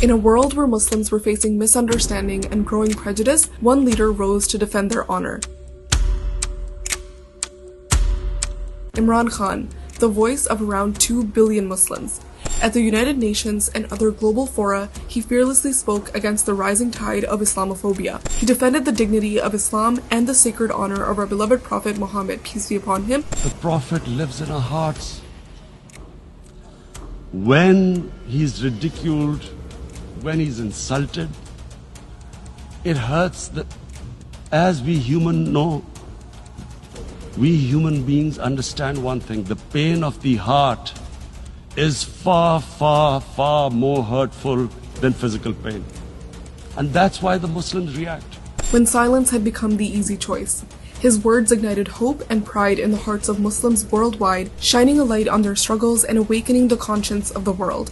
In a world where Muslims were facing misunderstanding and growing prejudice, one leader rose to defend their honor. Imran Khan, the voice of around 2 billion Muslims. At the United Nations and other global fora, he fearlessly spoke against the rising tide of Islamophobia. He defended the dignity of Islam and the sacred honor of our beloved Prophet Muhammad, peace be upon him. The Prophet lives in our hearts. When he's ridiculed, when he's insulted, it hurts. As we human know, we human beings understand one thing: the pain of the heart is far, far, far more hurtful than physical pain. And that's why the Muslims react. When silence had become the easy choice, his words ignited hope and pride in the hearts of Muslims worldwide, shining a light on their struggles and awakening the conscience of the world.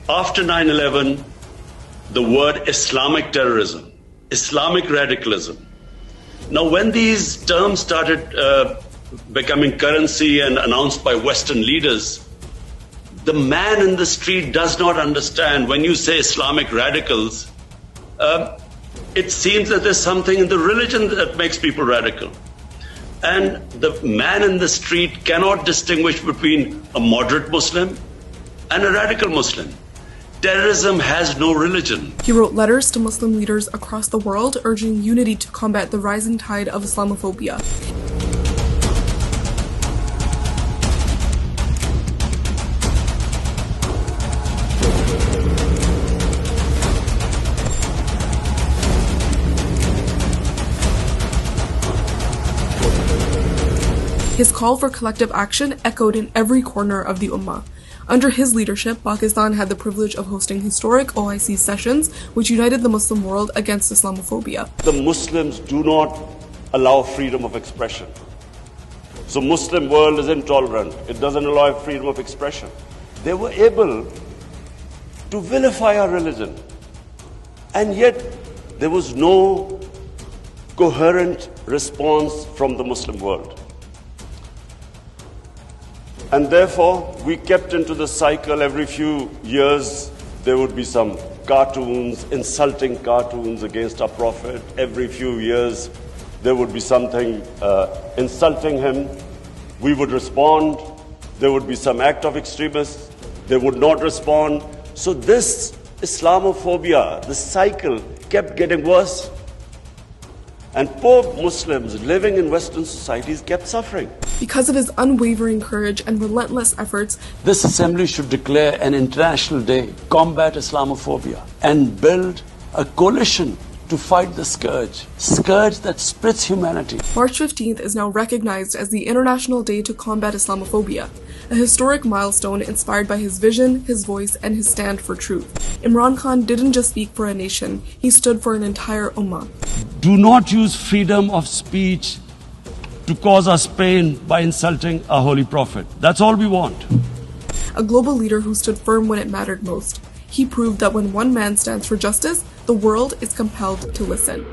After 9/11, the word Islamic terrorism, Islamic radicalism. Now, when these terms started becoming currency and announced by Western leaders, the man in the street does not understand. When you say Islamic radicals, it seems that there's something in the religion that makes people radical. And the man in the street cannot distinguish between a moderate Muslim and a radical Muslim. Terrorism has no religion. He wrote letters to Muslim leaders across the world urging unity to combat the rising tide of Islamophobia. His call for collective action echoed in every corner of the Ummah. Under his leadership, Pakistan had the privilege of hosting historic OIC sessions which united the Muslim world against Islamophobia. The Muslims do not allow freedom of expression. So Muslim world is intolerant. It doesn't allow freedom of expression. They were able to vilify our religion. And yet there was no coherent response from the Muslim world. And therefore, we kept into the cycle. Every few years, there would be some cartoons, insulting cartoons against our Prophet. Every few years, there would be something insulting him. We would respond. There would be some act of extremists. They would not respond. So this Islamophobia, this cycle kept getting worse. And poor Muslims living in Western societies kept suffering. Because of his unwavering courage and relentless efforts, this assembly should declare an international day, combat Islamophobia, and build a coalition to fight the scourge that splits humanity. March 15th is now recognized as the International Day to Combat Islamophobia, a historic milestone inspired by his vision, his voice, and his stand for truth. Imran Khan didn't just speak for a nation, he stood for an entire ummah. Do not use freedom of speech to cause us pain by insulting our holy prophet. That's all we want. A global leader who stood firm when it mattered most. He proved that when one man stands for justice, the world is compelled to listen.